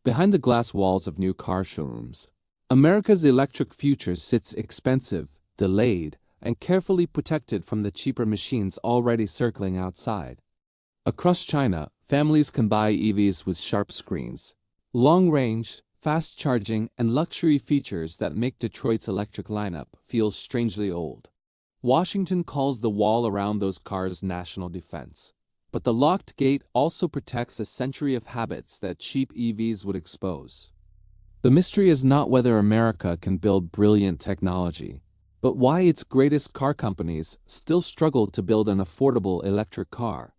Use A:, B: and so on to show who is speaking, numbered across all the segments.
A: Behind the glass walls of new car showrooms, America's electric future sits expensive, delayed, and carefully protected from the cheaper machines already circling outside. Across China, families can buy EVs with sharp screens, long range, fast charging, and luxury features that make Detroit's electric lineup feel strangely old. Washington calls the wall around those cars national defense. But the locked gate also protects a century of habits that cheap EVs would expose. The mystery is not whether America can build brilliant technology, but why its greatest car companies still struggle to build an affordable electric car.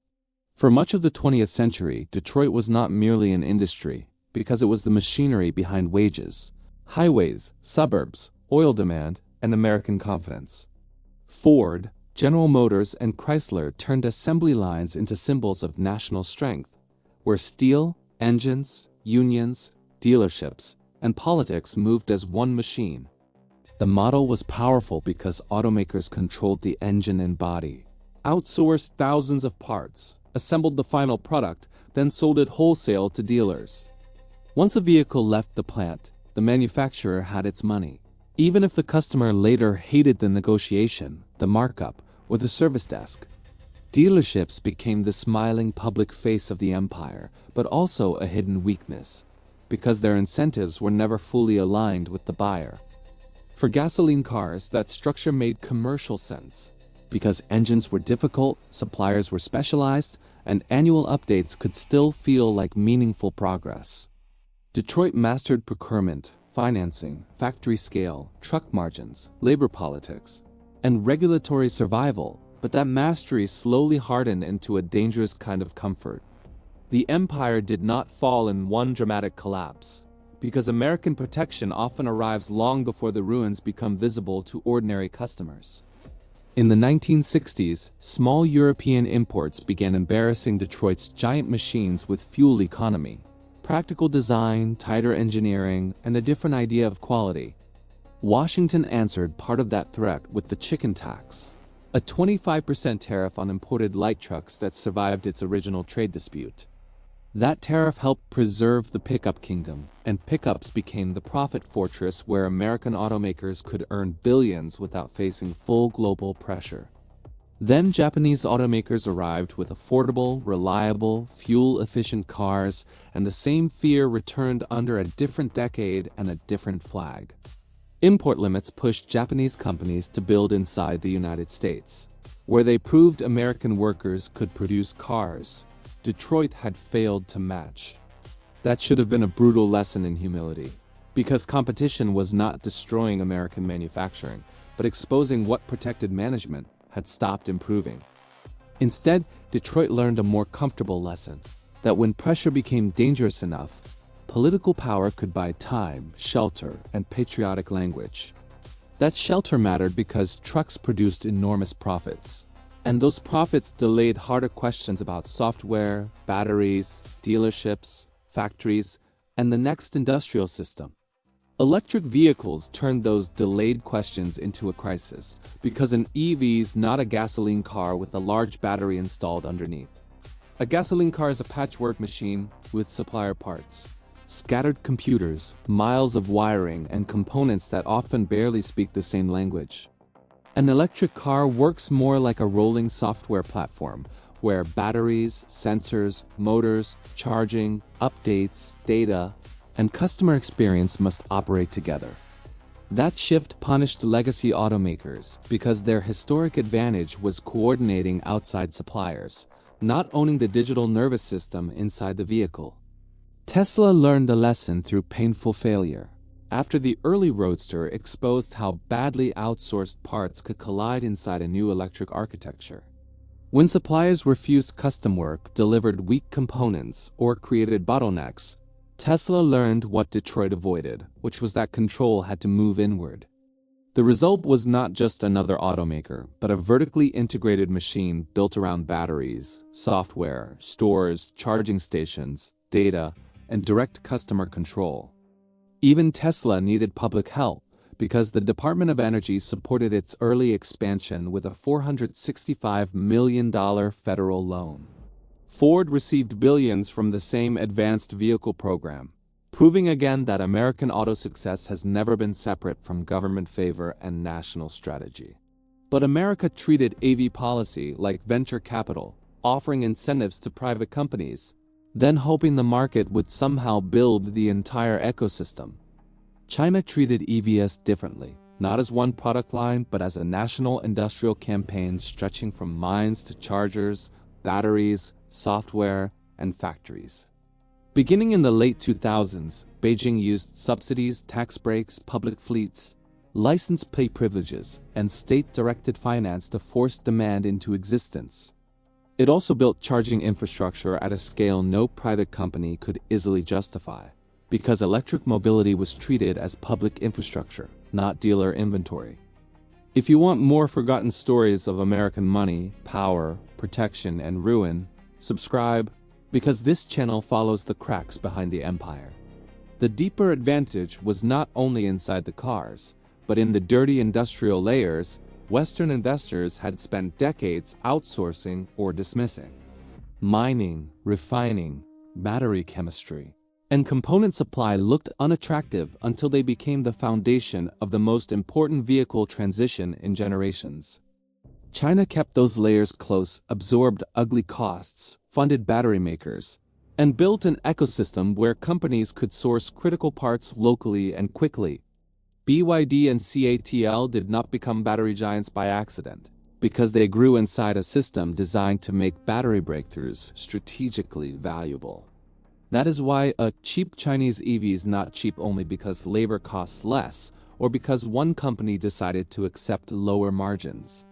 A: For much of the 20th century, Detroit was not merely an industry, because it was the machinery behind wages, highways, suburbs, oil demand, and American confidence. Ford, General Motors, and Chrysler turned assembly lines into symbols of national strength, where steel, engines, unions, dealerships, and politics moved as one machine. The model was powerful because automakers controlled the engine and body, outsourced thousands of parts, assembled the final product, then sold it wholesale to dealers. Once a vehicle left the plant, the manufacturer had its money, even if the customer later hated the negotiation, the markup, or the service desk. Dealerships became the smiling public face of the empire, but also a hidden weakness, because their incentives were never fully aligned with the buyer. For gasoline cars, that structure made commercial sense, because engines were difficult, suppliers were specialized, and annual updates could still feel like meaningful progress. Detroit mastered procurement, financing, factory scale, truck margins, labor politics, and regulatory survival, but that mastery slowly hardened into a dangerous kind of comfort. The empire did not fall in one dramatic collapse, because American protection often arrives long before the ruins become visible to ordinary customers. In the 1960s, small European imports began embarrassing Detroit's giant machines with fuel economy, practical design, tighter engineering, and a different idea of quality. Washington answered part of that threat with the chicken tax, a 25% tariff on imported light trucks that survived its original trade dispute. That tariff helped preserve the pickup kingdom, and pickups became the profit fortress where American automakers could earn billions without facing full global pressure. Then Japanese automakers arrived with affordable, reliable, fuel-efficient cars, and the same fear returned under a different decade and a different flag. Import limits pushed Japanese companies to build inside the United States, where they proved American workers could produce cars Detroit had failed to match. That should have been a brutal lesson in humility, because competition was not destroying American manufacturing, but exposing what protected management had stopped improving. Instead, Detroit learned a more comfortable lesson, that when pressure became dangerous enough, political power could buy time, shelter, and patriotic language. That shelter mattered because trucks produced enormous profits. And those profits delayed harder questions about software, batteries, dealerships, factories, and the next industrial system. Electric vehicles turned those delayed questions into a crisis, because an EV's not a gasoline car with a large battery installed underneath. A gasoline car is a patchwork machine with supplier parts, scattered computers, miles of wiring, and components that often barely speak the same language. An electric car works more like a rolling software platform, where batteries, sensors, motors, charging, updates, data, and customer experience must operate together. That shift punished legacy automakers because their historic advantage was coordinating outside suppliers, not owning the digital nervous system inside the vehicle. Tesla learned the lesson through painful failure, after the early Roadster exposed how badly outsourced parts could collide inside a new electric architecture. When suppliers refused custom work, delivered weak components, or created bottlenecks, Tesla learned what Detroit avoided, which was that control had to move inward. The result was not just another automaker, but a vertically integrated machine built around batteries, software, stores, charging stations, data, and direct customer control. Even Tesla needed public help, because the Department of Energy supported its early expansion with a $465 million federal loan. Ford received billions from the same advanced vehicle program, proving again that American auto success has never been separate from government favor and national strategy. But America treated AV policy like venture capital, offering incentives to private companies, then hoping the market would somehow build the entire ecosystem. China treated EVs differently, not as one product line, but as a national industrial campaign stretching from mines to chargers, batteries, software, and factories. Beginning in the late 2000s, Beijing used subsidies, tax breaks, public fleets, license plate privileges, and state-directed finance to force demand into existence. It also built charging infrastructure at a scale no private company could easily justify, because electric mobility was treated as public infrastructure, not dealer inventory. If you want more forgotten stories of American money, power, protection, and ruin, subscribe, because this channel follows the cracks behind the empire. The deeper advantage was not only inside the cars, but in the dirty industrial layers Western investors had spent decades outsourcing or dismissing. Mining, refining, battery chemistry, and component supply looked unattractive until they became the foundation of the most important vehicle transition in generations. China kept those layers close, absorbed ugly costs, funded battery makers, and built an ecosystem where companies could source critical parts locally and quickly. BYD and CATL did not become battery giants by accident, because they grew inside a system designed to make battery breakthroughs strategically valuable. That is why a cheap Chinese EV is not cheap only because labor costs less, or because one company decided to accept lower margins.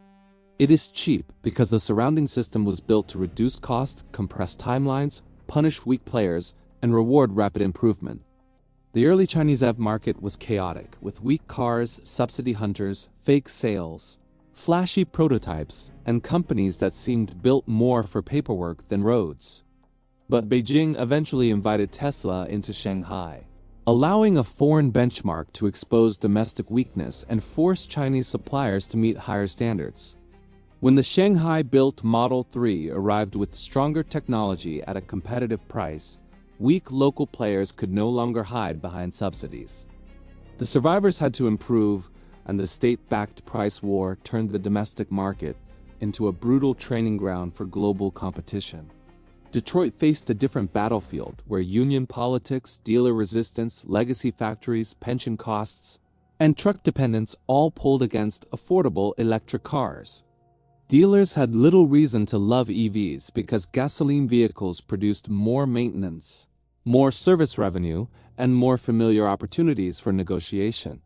A: It is cheap because the surrounding system was built to reduce cost, compress timelines, punish weak players, and reward rapid improvement. The early Chinese EV market was chaotic, with weak cars, subsidy hunters, fake sales, flashy prototypes, and companies that seemed built more for paperwork than roads. But Beijing eventually invited Tesla into Shanghai, allowing a foreign benchmark to expose domestic weakness and force Chinese suppliers to meet higher standards. When the Shanghai-built Model 3 arrived with stronger technology at a competitive price, weak local players could no longer hide behind subsidies. The survivors had to improve, and the state-backed price war turned the domestic market into a brutal training ground for global competition. Detroit faced a different battlefield where union politics, dealer resistance, legacy factories, pension costs, and truck dependence all pulled against affordable electric cars. Dealers had little reason to love EVs because gasoline vehicles produced more maintenance, more service revenue, and more familiar opportunities for negotiation.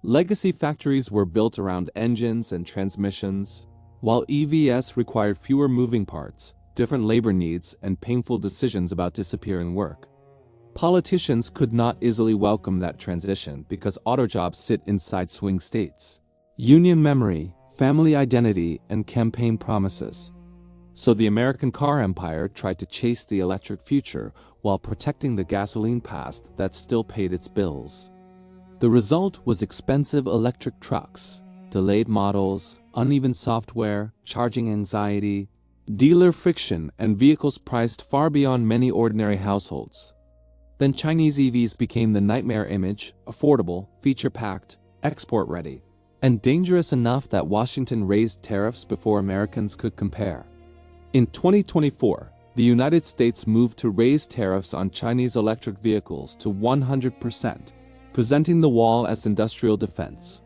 A: Legacy factories were built around engines and transmissions, while EVs required fewer moving parts, different labor needs, and painful decisions about disappearing work. Politicians could not easily welcome that transition because auto jobs sit inside swing states. Union memory, family identity, and campaign promises. So the American car empire tried to chase the electric future while protecting the gasoline past that still paid its bills. The result was expensive electric trucks, delayed models, uneven software, charging anxiety, dealer friction, and vehicles priced far beyond many ordinary households. Then Chinese EVs became the nightmare image, affordable, feature-packed, export-ready, and dangerous enough that Washington raised tariffs before Americans could compare. In 2024, the United States moved to raise tariffs on Chinese electric vehicles to 100%, presenting the wall as industrial defense.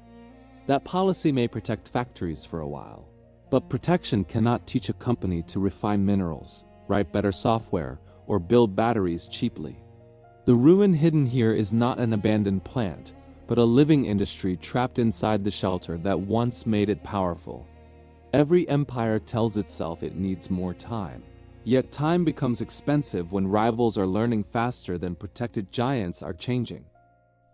A: That policy may protect factories for a while, but protection cannot teach a company to refine minerals, write better software, or build batteries cheaply. The ruin hidden here is not an abandoned plant, but a living industry trapped inside the shelter that once made it powerful. Every empire tells itself it needs more time. Yet time becomes expensive when rivals are learning faster than protected giants are changing.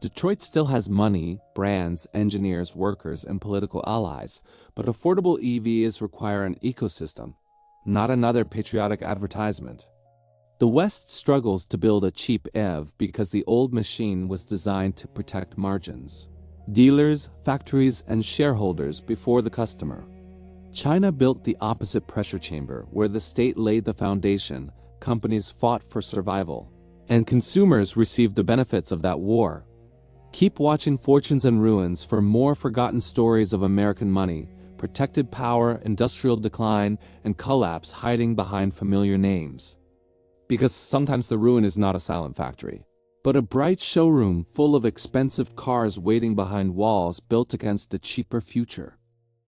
A: Detroit still has money, brands, engineers, workers, and political allies, but affordable EVs require an ecosystem, not another patriotic advertisement. The West struggles to build a cheap EV because the old machine was designed to protect margins, dealers, factories, and shareholders before the customer. China built the opposite pressure chamber, where the state laid the foundation, companies fought for survival, And consumers received the benefits of that war. Keep watching Fortunes and Ruins for more forgotten stories of American money, protected power, industrial decline, and collapse hiding behind familiar names. Because sometimes the ruin is not a silent factory, but a bright showroom full of expensive cars waiting behind walls built against a cheaper future.